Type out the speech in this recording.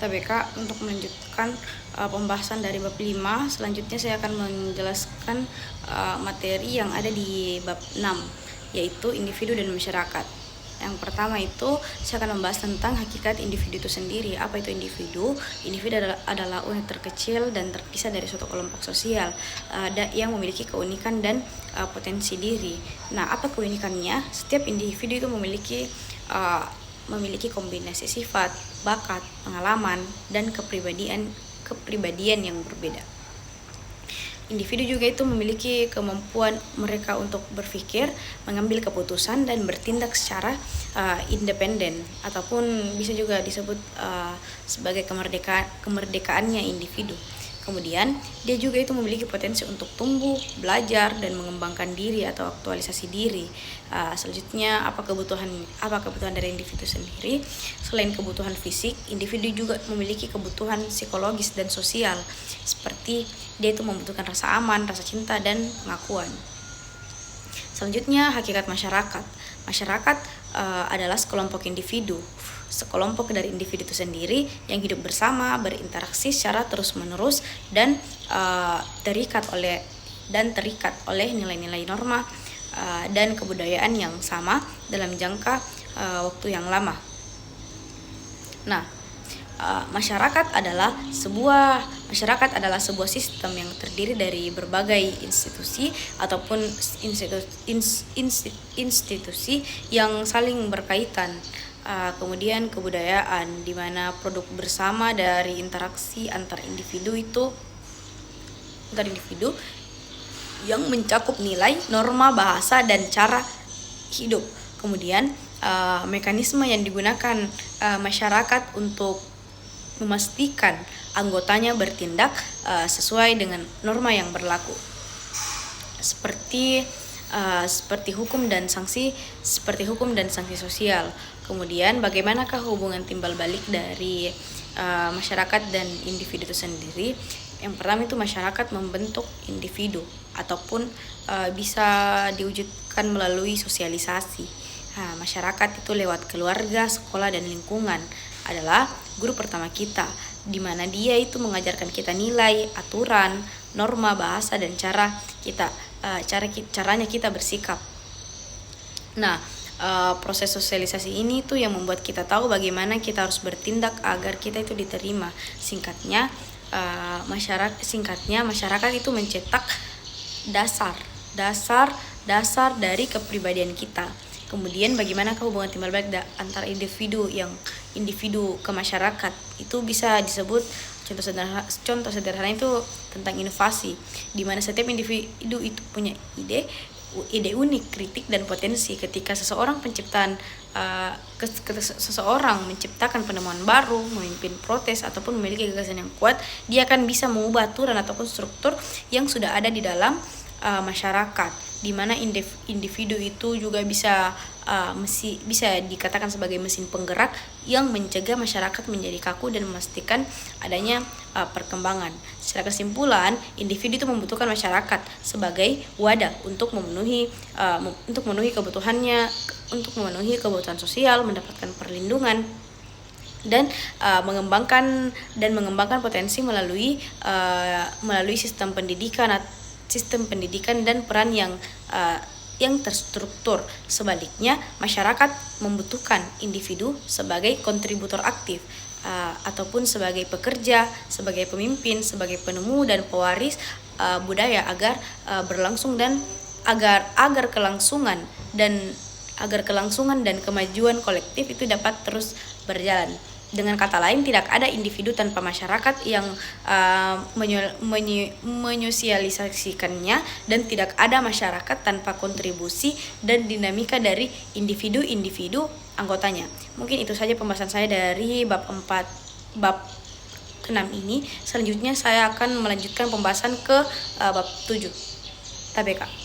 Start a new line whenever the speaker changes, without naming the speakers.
TBK untuk melanjutkan pembahasan dari bab 5. Selanjutnya saya akan menjelaskan materi yang ada di bab 6, yaitu individu dan masyarakat. Yang pertama itu saya akan membahas tentang hakikat individu itu sendiri. Apa itu individu? Individu adalah unit terkecil dan terpisah dari suatu kelompok sosial yang memiliki keunikan dan potensi diri. Nah, apa keunikannya? Setiap individu itu memiliki kombinasi sifat, bakat, pengalaman, dan kepribadian yang berbeda. Individu juga itu memiliki kemampuan mereka untuk berpikir, mengambil keputusan, dan bertindak secara independen, ataupun bisa juga disebut sebagai kemerdekaannya individu. Kemudian dia juga itu memiliki potensi untuk tumbuh, belajar, dan mengembangkan diri atau aktualisasi diri. Selanjutnya apa kebutuhan dari individu sendiri? Selain kebutuhan fisik, individu juga memiliki kebutuhan psikologis dan sosial, seperti dia itu membutuhkan rasa aman, rasa cinta, dan pengakuan. Selanjutnya hakikat masyarakat. Masyarakat adalah sekelompok individu dari individu itu sendiri yang hidup bersama, berinteraksi secara terus-menerus, dan terikat oleh nilai-nilai norma dan kebudayaan yang sama dalam jangka waktu yang lama. Nah, masyarakat adalah sebuah sistem yang terdiri dari berbagai institusi ataupun institusi yang saling berkaitan. Kemudian kebudayaan, di mana produk bersama dari interaksi antar individu yang mencakup nilai, norma, bahasa, dan cara hidup. Kemudian mekanisme yang digunakan masyarakat untuk memastikan anggotanya bertindak sesuai dengan norma yang berlaku, seperti hukum dan sanksi sosial. Kemudian bagaimanakah hubungan timbal balik dari masyarakat dan individu itu sendiri? Yang pertama itu masyarakat membentuk individu ataupun bisa diwujudkan melalui sosialisasi. Masyarakat itu lewat keluarga, sekolah, dan lingkungan adalah guru pertama kita, di mana dia itu mengajarkan kita nilai, aturan, norma, bahasa, dan caranya kita bersikap. Nah, proses sosialisasi ini tuh yang membuat kita tahu bagaimana kita harus bertindak agar kita itu diterima. Singkatnya masyarakat itu mencetak dasar dari kepribadian kita. Kemudian bagaimana hubungan timbal balik antara individu ke masyarakat? Itu bisa disebut contoh sederhana itu tentang inovasi, di mana setiap individu itu punya ide unik, kritik, dan potensi. Ketika seseorang menciptakan penemuan baru, memimpin protes, ataupun memiliki gagasan yang kuat, dia akan bisa mengubah aturan ataupun struktur yang sudah ada di dalam masyarakat, di mana individu itu juga bisa dikatakan sebagai mesin penggerak yang mencegah masyarakat menjadi kaku dan memastikan adanya perkembangan. Secara kesimpulan, individu itu membutuhkan masyarakat sebagai wadah untuk memenuhi kebutuhannya, untuk memenuhi kebutuhan sosial, mendapatkan perlindungan, dan mengembangkan potensi melalui sistem pendidikan dan peran yang terstruktur. Sebaliknya, masyarakat membutuhkan individu sebagai kontributor aktif ataupun sebagai pekerja, sebagai pemimpin, sebagai penemu dan pewaris budaya agar kelangsungan dan kemajuan kolektif itu dapat terus berjalan. Dengan kata lain, tidak ada individu tanpa masyarakat yang menyosialisasikannya, dan tidak ada masyarakat tanpa kontribusi dan dinamika dari individu anggotanya. Mungkin itu saja pembahasan saya dari bab 6 ini. Selanjutnya saya akan melanjutkan pembahasan ke bab 7 TBK.